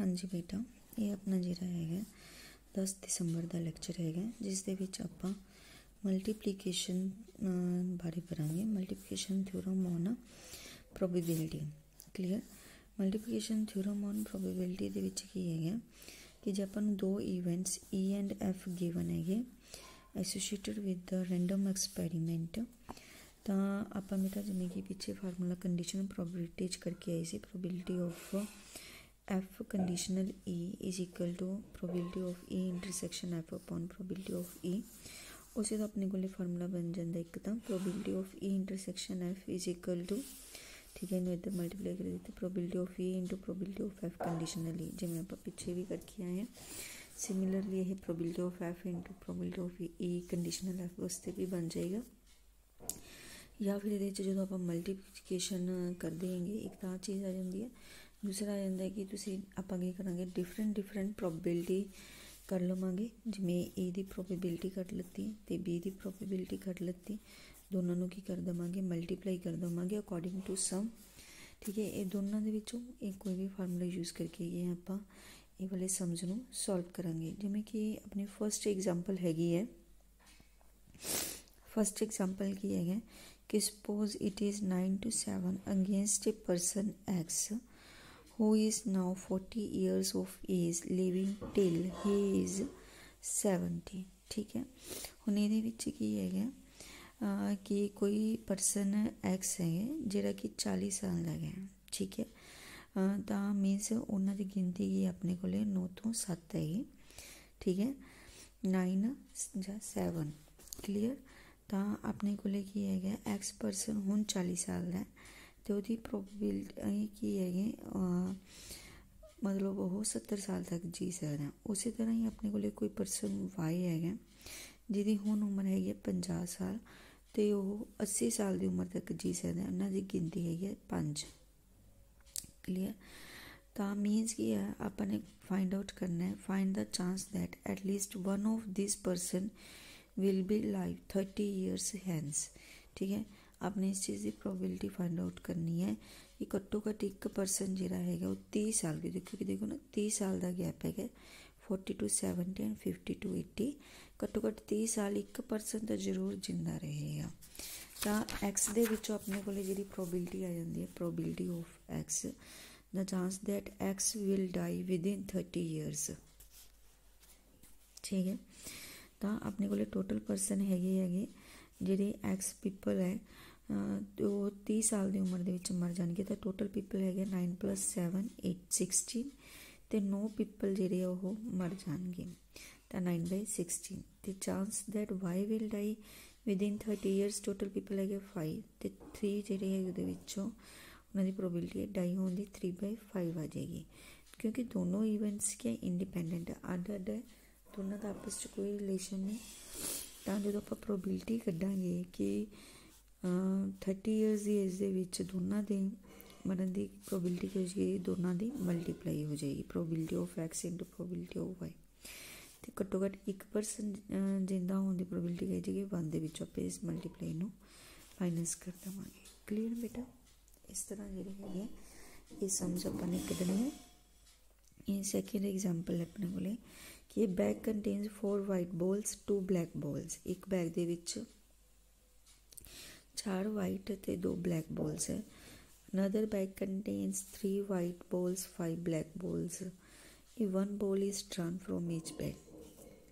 हाँ जी बेटा, ये अपना जिहड़ा है 10 दिसंबर का लैक्चर है जिस दे विच आपां मल्टीप्लीकेशन बारे करांगे। Multiplication theorem on probability. Clear. Multiplication theorem on probability दे विच की है कि जे आपां नूं दो events E and F given है associated with the random experiment, तो आपां बेटा जिवें कि पिछे फार्मूला कंडीशन प्रोबेबिलिटी करके आए सी, probability of F conditional E is equal to probability of E intersection F upon probability of E. उसे तो अपने को फार्मूला बन जाता एक तो probability of E intersection F is equal to, ठीक है, इन्हें इधर मल्टीप्लाई कर देते probability of E into probability of F conditional E, जिवें आप पिछे भी करके आए हैं। सिमिलरली यह probability of F into probability of E conditional F वास्ते भी बन जाएगा। या फिर ये जो आप मल्टीप्लीकेशन कर देंगे एक तो चीज़ आ जाती है, दूसरा आ जाता है कि तुम आप करेंगे डिफरेंट प्रोबेबिलिटी कर लवांगे, जिमें ए की प्रोबेबिलिटी कट लत्ती तो बी की प्रोबेबिलिटी कट लत्ती, दोनों की कर देवांगे मल्टीप्लाई कर देवांगे अकॉर्डिंग टू सम। ठीक है, ये दोनों के विचों एक कोई भी फार्मूला यूज़ करके ये आप ये वाले सम्स नूं सॉल्व करांगे। जिमें कि अपनी फर्स्ट एग्जाम्पल हैगी है, फर्स्ट एग्जाम्पल की है कि suppose it is 9 to 7 against a person x who is now 40 years of age living till he is 70। ठीक है, हुण इहदे विच की है कि कोई परसन एक्स है जिहड़ा कि 40 साल का है। ठीक है, तो मीनस उन्हां दी गिनती की अपने को 9 to 7 है। ठीक है, 9 या 7। क्लीयर। तो अपने को की है एक्स परसन हुण 40 साल का तो वो प्रोबेबिलिटी की है मतलब वो 70 साल तक जी सकता है। उस तरह ही अपने को कोई परसन वाई है जिहदी हुण उम्र है 50 साल तो वो 80 साल की उम्र तक जी सकता है। उन्होंने गिनती है 5। क्लीयर। तो मीनस की है आपने फाइंड आउट करना है, find the chance that at least one of this person will be live 30 years हैंस। ठीक है, आपने इस चीज़ की प्रोबेबिलिटी फाइंड आउट करनी है कि घट्टो घट्ट एक परसन जिहड़ा है वो 30 साल की, देखो ना 30 साल का गैप है 40 to 70 एंड 50 to 80, घट्टो घट्ट 30 साल एक परसन तो जरूर जिंदा रहेगा। तो एक्स दे विचों अपने को जिहड़ी प्रोबेबिलिटी आ जाती है, probability of x the chance that x will die within 30 years। ठीक है, तो अपने को टोटल परसन है जिहड़े एक्स पीपल है तो 30 साल की उम्र के मर जाएंगे। तो टोटल पीपल है 9 + 7 8 16 तो 9 पीपल जिहड़े वो मर जाएंगे। तो 9/16 तो chance that y will die within 30 years total people है 5 तो 3 जिहड़े है उहदे विचों उन्हां दी प्रोबेबिलिटी डाई होने की 3/5 आ जाएगी, क्योंकि दोनों इवेंट्स क्या इंडिपेंडेंट है, अड अड है, दोनों का आपस में कोई रिलेशन नहीं। तो जो आप प्रोबेबिलिटी कढ़ांगे कि 30 years की एज के दोनों के मरण की प्रोबेबिलिटी हो जाएगी, दोनों की मल्टीप्लाई हो जाएगी, probability of x into probability of y. तो घट्टो घट्ट एक परसन जिंदा होने की प्रोबेबिलिटी कही जाएगी 1 के आप इस मल्टीप्लाई में माइनस कर देवांगे। क्लीयर बेटा। इस तरह जिहड़े है ये सम्स अपने कढ़ने है। ये सैकेंड एग्जाम्पल है अपने को कि bag contains 4 white balls 2 black balls। एक बैग दे विच 4 वाइट ते 2 ब्लैक बॉल्स है। Another bag contains 3 white balls 5 black balls। ये 1 ball is drawn from each bag.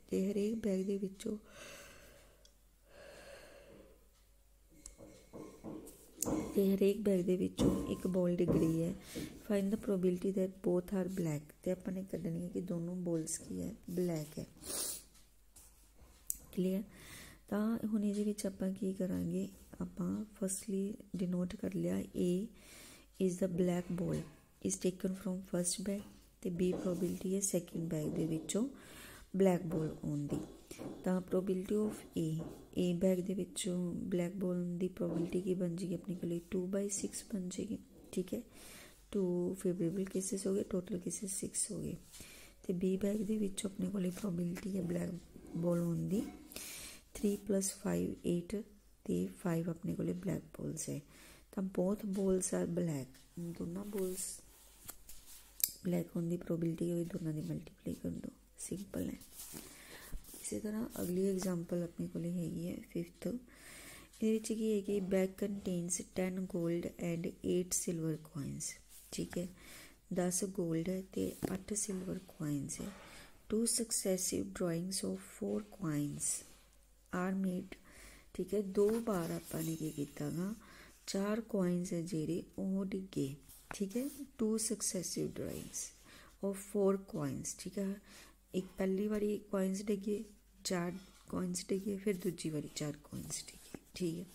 तो हरेक बैग दे विचों हरेक बैग दे विचों एक बॉल डिग रही है। Find the probability that both are black. तो अपने कढ़नी है कि दोनों बॉल्स की है ब्लैक है। क्लीयर। तो हुण इहदे विच आपां की करांगे, आपां फर्स्टली डिनोट कर लिया A is the black ball is taken from first bag तो बी प्रोबेबिलिटी है सैकेंड बैग दे विचों ब्लैक बॉल आउण दी। तो प्रोबेबिलिटी ऑफ ए बैग दे विचों ब्लैक बॉल की प्रोबेबिलिटी की बन जाएगी अपने को 2/6 बन जाएगी। ठीक है, 2 फेवरेबल केसिस हो गए, टोटल केसिस 6 हो गए। तो बी बैग दे विचों अपने को प्रोबेबिलिटी है ब्लैक बॉल आउण दी 3 + 5 8 तो 5 अपने को ब्लैक बॉल्स है। तो बोथ बॉल्स आर ब्लैक, दोनों बॉल्स ब्लैक होने की प्रोबेबिलिटी होई दोनों की मल्टीप्लाई कर दो, सिंपल है। इसी तरह अगली एग्जांपल अपने को हैगी है 5th, ये है कि bag contains 10 gold and 8 silver coins. ठीक है, 10 गोल्ड है तो 8 सिल्वर कॉइन्स है। 2 successive drawings of 4 coins are made. ठीक है, 2 बार आपने की किया गा 4 कॉइन्स है जेरे वो डिगे। ठीक है, 2 सक्सैसिव ड्राइंग्स ऑफ 4 कॉइन्स। ठीक है, एक पहली बारी कॉइन्स डिगे 4 कॉइन्स डिगे, फिर दूजी बारी 4 कॉइन्स डिगे। ठीक है,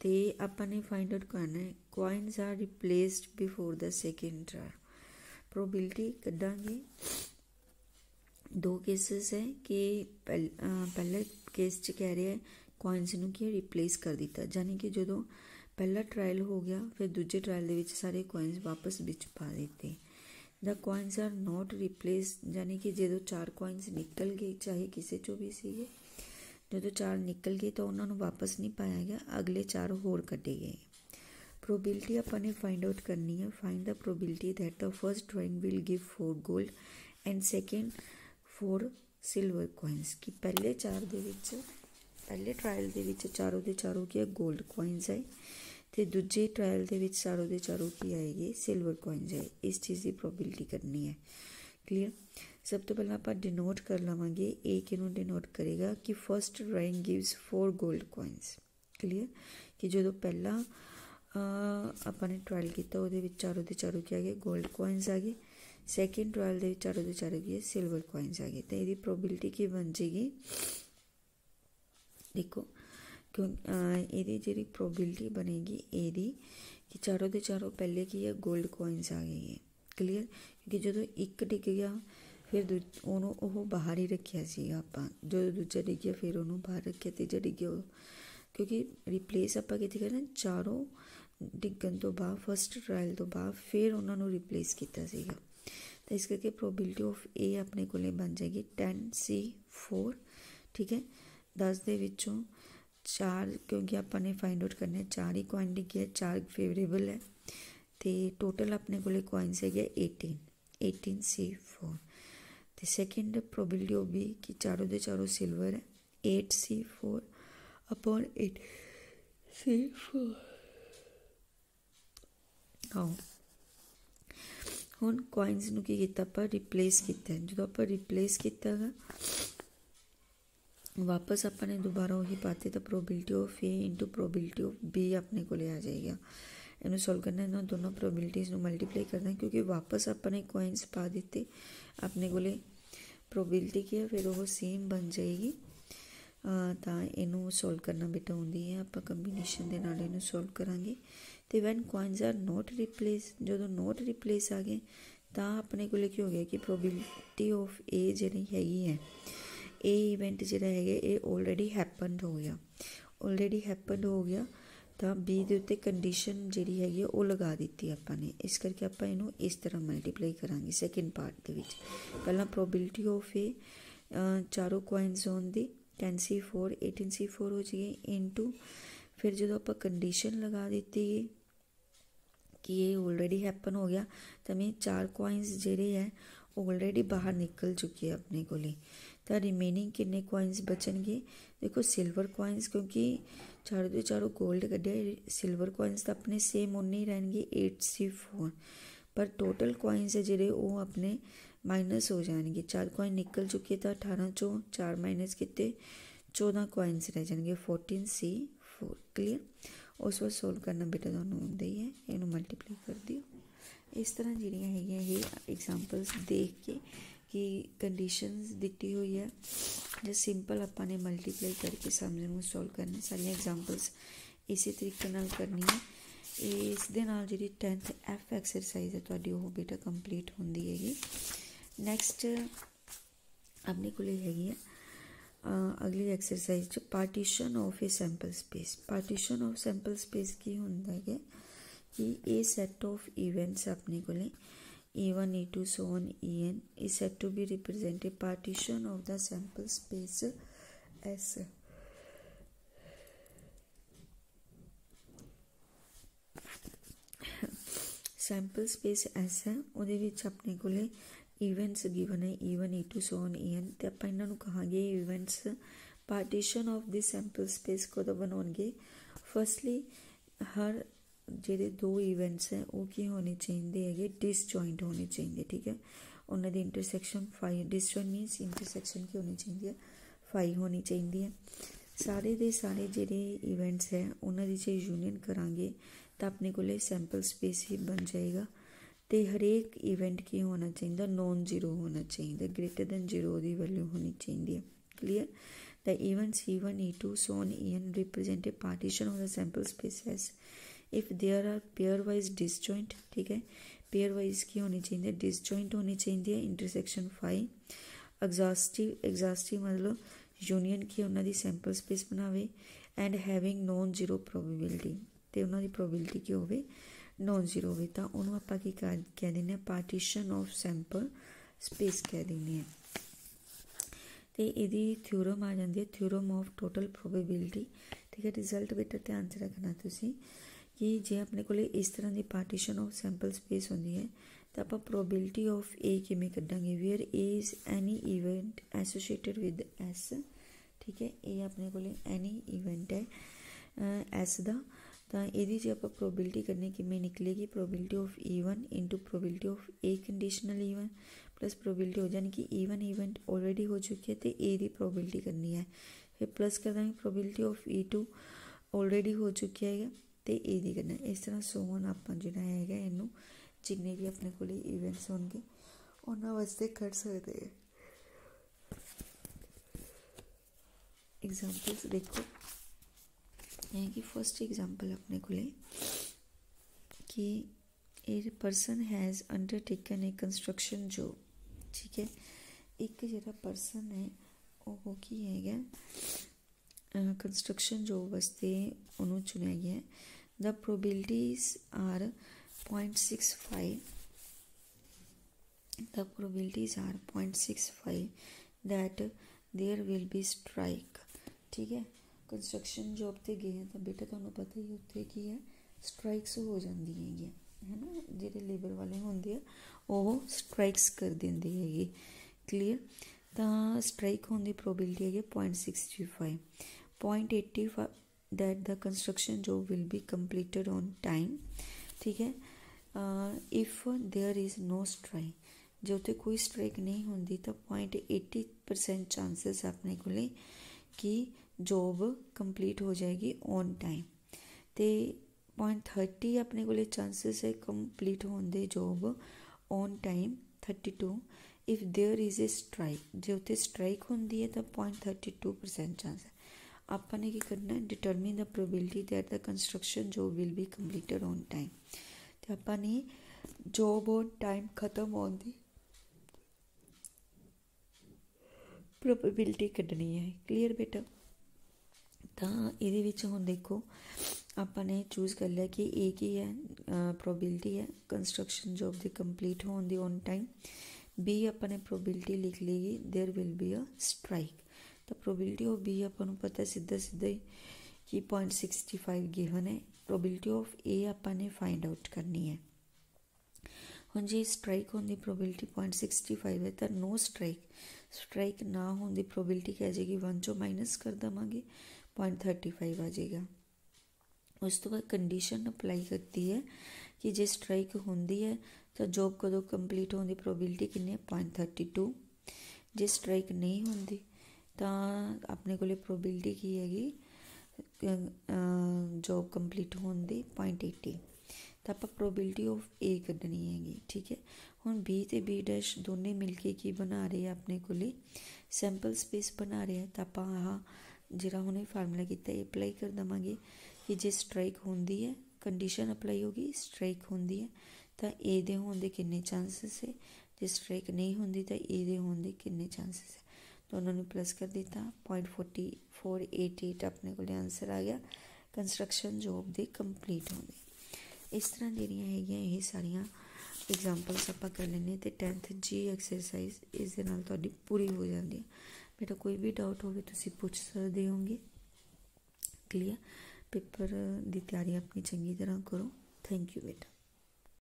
तो आपने फाइंड आउट करना है coins are replaced before the second draw. Probability कढ़ांगे। 2 केसेस है कि पहले केस च कह रहे हैं कॉइन्स नूं कि रिप्लेस कर दिता, यानी कि जो पहला ट्रायल हो गया फिर दूजे ट्रायल दे विच सारे कॉइन्स वापस विच पा दिते। The coins are not replace, यानी कि जो 4 कॉइन्स निकल गए चाहे किसी चो भी सीगे, जो 4 निकल गए तो उन्होंने वापस नहीं पाया गया, अगले 4 होर कटे गए। प्रोबेबिलिटी अपने फाइंड आउट करनी है। Find the probability that the first drawing will give 4 gold and second 4 silver coins. कि पहले 4 दे विच पहले ट्रायल दे विच चारों दे चारों की गोल्ड कॉइन्स आए तो दूजे ट्रायल दे विच चारों दे चारों की आएगी सिल्वर कॉइन्स आए। इस चीज़ की प्रोबेबिलिटी करनी है। क्लीयर। सब तो पहले आप डिनोट कर लवेंगे, ए कि डिनोट करेगा कि first drawing gives 4 gold coins. Clear, कि जो पहला अपने ट्रायल किया वो चारों के चारों क्या आ गए गोल्ड कॉइन्स आ गए, सैकेंड ट्रायल के चारों के चारों की सिल्वर कॉइन्स आ गए। तो ये प्रोबेबिलिटी की बन जाएगी, देखो क्यों ये जी प्रोबेबिलिटी बनेगी ये कि चारों के चारों पहले की है गोल्ड कॉइन्स आ गई है। क्लीयर, क्योंकि जो एक डिग गया फिर उन्होंने बाहर ही रखा सीगा आपां, जो दूजा डिग गया फिर उन्होंने बाहर रखा, तीजा डिग गया क्योंकि रिप्लेस आप करना चारों डिगन तो बाद फस्ट ट्रायल तो बाद फिर उन्होंने रिप्लेस किया सीगा। तो इस करके प्रोबेबिलिटी ऑफ ए अपने को बन जाएगी 10C4। ठीक है, 10 दे विचों 4 क्योंकि आपने फाइंड आउट करने 4 ही कॉइन डिगे, 4 फेवरेबल है तो टोटल अपने को कॉइन्स है 18C4। तो सैकेंड प्रोबेबिलिटी ऑफ बी कि चारों दे चारों सिल्वर है 8C4 अपॉन 8C4। हाँ, हुण कॉइन्स नूं की कीता आपां रिप्लेस किया, जो आप रिप्लेस किया गा वापस अपने दोबारा वही पाते तो probability of A into probability of B अपने को आ जाएगा। इन्हें सॉल्व करना है, दोनों प्रोबेबिलिटीज़ मल्टीप्लाई करना है क्योंकि वापस अपने कॉइन्स पा दिते अपने को प्रोबेबिलिटी की है फिर वो सेम बन जाएगी। तो इनू सॉल्व करना बेटा आउंदी है, आप कंबीनेशन के नाल इनू सॉल्व करांगे। तो when coins are not replace, जो नॉट रिप्लेस आ गए तो अपने को की हो गया कि प्रोबेबिलिटी ऑफ ए जी हैगी है ए इवेंट जो है ये ऑलरेडी हैपनड हो गया, ऑलरेडी हैपनड हो गया तो बी के उत्ते कंडीशन जी हैगी वो लगा दी आपने। इस करके आप इनू इस तरह मल्टीप्लाई करांगे सैकेंड पार्ट के विच। पहला प्रोबेबिलिटी ऑफ ए चारों कॉइन्स होने की 10C4 18C4 हो जाएगी इंटू फिर जो आप कंडीशन लगा दी कि ये ऑलरेडी हैपन हो गया तो मैं 4 कॉइन्स जेडे है ऑलरेडी बाहर निकल चुके हैं अपने को। तो रिमेनिंग किन्ने कॉइन्स बचनगे, देखो सिल्वर कॉइन्स क्योंकि चारों के चारों गोल्ड कढ़े, सिल्वर कॉइन्स तो अपने सेम उन्ने ही रहेंगे 8C4, पर टोटल कॉइन्स है जेडे वो अपने माइनस हो जाएंगे। 4 कॉइन निकल चुके तो 18 चो 4 माइनस किते 14 कॉइन्स रह जाएंगे 14C4। क्लीयर, उस वक्त सोल्व करना बेटा दोनों होंगे ही है, इनू मल्टीप्लाई कर दियो। इस तरह जिहड़ियां हैगियां ये एग्जाम्पल्स देख के कि कंडीशनस दिती हुई है जो सिंपल आपने मल्टीप्लाई करके समझ में सॉल्व करने सारिया एग्जाम्पल्स इसी तरीके नाल करनी है। इस दे नाल जिहड़ी 10th F एक्सरसाइज है तुहाडी वो बेटा कंप्लीट होंदी हैगी। नैक्सट अपने को हैगी है अगली exercise partition of a sample space. Partition of sample space की होंदा है कि ए सैट ऑफ इवेंट्स अपने को E1 E2 so on En is said to be represent a partition of the sample space S। Sample space S है, ਉਹਦੇ ਵਿੱਚ ਆਪਣੇ ਕੋਲੇ ਈਵੈਂਟਸ ਗਿਵਨ है E1 E2 so on EN, ਤੇ ਆਪਾਂ ਇਹਨਾਂ ਨੂੰ ਕਹਾਂਗੇ events. Partition of this sample space ਕਦੋਂ ਬਣਾਉਣਗੇ? ਫਸਟਲੀ ਹਰ ਜਿਹੜੇ ਦੋ ਈਵੈਂਟਸ ਹੈ ਉਹ ਕੀ ਹੋਣੇ ਚਾਹੀਦੇ ਹੈਗੇ? ਡਿਸਜੁਆਇੰਟ ਹੋਣੇ ਚਾਹੀਦੇ, ਠੀਕ ਹੈ। ਉਹਨਾਂ ਦੀ ਇੰਟਰਸੈਕਸ਼ਨ 5, ਡਿਸਜੁਆਇੰਟ ਮੀਨਸ ਇੰਟਰਸੈਕਸ਼ਨ ਕੀ ਹੋਣੀ ਚਾਹੀਦੀ ਹੈ? 5 ਹੋਣੀ ਚਾਹੀਦੀ ਹੈ। ਸਾਰੇ ਦੇ ਸਾਰੇ ਜਿਹੜੇ ਇਵੈਂਟਸ ਹੈ ਉਹਨਾਂ ਦੀ ਜੇ ਯੂਨੀਅਨ ਕਰਾਂਗੇ ਤਾਂ ਆਪਣੇ ਕੋਲੇ ਸੈਂਪਲ ਸਪੇਸ ਹੀ ਬਣ ਜਾਏਗਾ। ਤੇ ਹਰੇਕ ਇਵੈਂਟ ਕੀ ਹੋਣਾ ਚਾਹੀਦਾ? ਨੋਨ ਜ਼ੀਰੋ ਹੋਣਾ ਚਾਹੀਦਾ, ਗ੍ਰੇਟਰ ਦੈਨ 0 ਦੀ ਵੈਲਿਊ ਹੋਣੀ ਚਾਹੀਦੀ ਹੈ। Clear? The events E1 E2 so on En represent a partition of the sample space as if there are pairwise disjoint, ठीक है। pairwise की होनी चाहिए? disjoint होनी चाहिए। intersection 5 exhaustive मतलब यूनियन की उन्हों की सैंपल स्पेस बनावे and having non zero probability, तो उन्हों की प्रोबेबिलिटी की होवे नॉन जीरो हो, तो उन्होंने आप कह दें पार्टीशन ऑफ सैंपल स्पेस कह दें। तो यदी थ्योरम आ जाती है थ्योरम ऑफ टोटल प्रोबेबिलिटी, ठीक है। रिजल्ट बेटा ध्यान च रखना तुसी कि जे अपने को इस तरह की पार्टीशन ऑफ सैंपल स्पेस होंदी है तो आप प्रोबेबिलिटी ऑफ ए किमें कड्डांगे? Where A is any event associated with S, ठीक है। ये अपने को एनी इवेंट है एस का, तो ये जो आप प्रोबेबिलिटी करनी किमें निकलेगी? Probability of E1 into probability of A conditional E1 plus probability हो जानी कि E1 इवेंट ऑलरेडी हो चुकी है तो ए की प्रोबेबिलिटी करनी है, फिर प्लस कर देंगे प्रोबेबिलिटी ऑफ E2 ऑलरेडी हो चुकी है तो ए की करना। इस तरह सोवन आप जो है इनू जिन्ने भी अपने को इवेंट्स होंगे उन्होंने वास्ते कर सकते हैं। एग्जाम्पल्स देखो है कि फर्स्ट एग्जाम्पल अपने को कि a person has undertaken a construction job, ठीक है। एक जो परसन है वो की है कंस्ट्रक्शन जॉब वास्ते उन्होंने चुनिया गया है। The probabilities are 0.65, the probabilities are 0.65 that there will be strike, ठीक है। कंस्ट्रक्शन जॉब ते गए हैं तो बेटा तुहानू पता ही उत्थे की है स्ट्राइक्स हो जाती है ना, जिहड़े लेबर वाले होंदे आ वो स्ट्राइक्स कर देंदे हैगे। क्लीयर? तो स्ट्राइक होने की प्रोबेबिलिटी है 0.65, 0.85 that the construction job will be completed on time, ठीक है। If there is no strike, जो तो कोई स्ट्राइक नहीं होंगी तो 0.80% चांसेस अपने को कि जॉब कंप्लीट हो जाएगी ऑन टाइम, तो 0.30 अपने को चांसेस है कंप्लीट होने job on time. 32 if there is a strike, जो तो स्ट्राइक होंगी है तो 0.32% चांस है। आपने की करना है determine the probability that the construction job will be completed on time, तो आपने जॉब ऑन टाइम खत्म होने की प्रोबेबिलिटी कढ़नी है। क्लीयर बेटा? तो ये हुण देखो आपने चूज़ कर लिया कि ए की है प्रोबेबिलिटी है कंस्ट्रक्शन जॉब की कंप्लीट होने की ऑन टाइम। बी अपने प्रोबेबिलिटी लिख लेगी there will be a strike, तो प्रोबेबिलिटी ऑफ बी अपन पता सीधा सीधा ही कि 0.65 गिवन है। प्रोबेबिलिटी ऑफ ए अपने फाइंड आउट करनी है। हुण जे स्ट्राइक होने की प्रोबेबिलिटी 0.65 है तो नो स्ट्राइक ना होने की प्रोबेबिलिटी क्या आ जाएगी? 1 चो माइनस कर देवांगे 0.35 आ जाएगा। उस तो बाद कंडीशन अप्लाई करती है कि जे स्ट्राइक होंदी है तो जॉब कदों कंप्लीट होने की प्रोबेबिलिटी कितनी है? 0.32। जे स्ट्राइक नहीं होंदी तो अपने को प्रोबेबिलिटी की हैगी जॉब कंप्लीट होने की 0.80, तो आप प्रोबेबिलिटी ऑफ ए कढ़नी हैगी, ठीक है। हुण बी तो बी डैश दोनों मिलके की बना रहे हैं अपने को सैंपल स्पेस बना रहे हैं, तो आप जिहड़ा हुणे फार्मूला किया ये अप्लाई कर देवांगे कि जे स्ट्राइक होंदी है कंडीशन अप्लाई होगी, स्ट्राइक होंदी है तो ए दे होने के कितने चांसेस है, जे स्ट्राइक नहीं होंदी तो ए दे होने के कितने चांसेस है। तो उन्होंने प्लस कर दिता 0.4488 अपने को आंसर आ गया कंस्ट्रक्शन जॉब के कंप्लीट होने। इस तरह जिहड़ियां हैगियां ये सारियां एग्जाम्पल्स आप कर लेने तो 10th जी एक्सरसाइज इस दे नाल तुहाडी पूरी हो जाती है। बेटा कोई भी डाउट हो तुसीं पूछ सकते होंगे। क्लीयर? पेपर की तैयारी अपनी चंगी तरह करो। थैंक यू बेटा।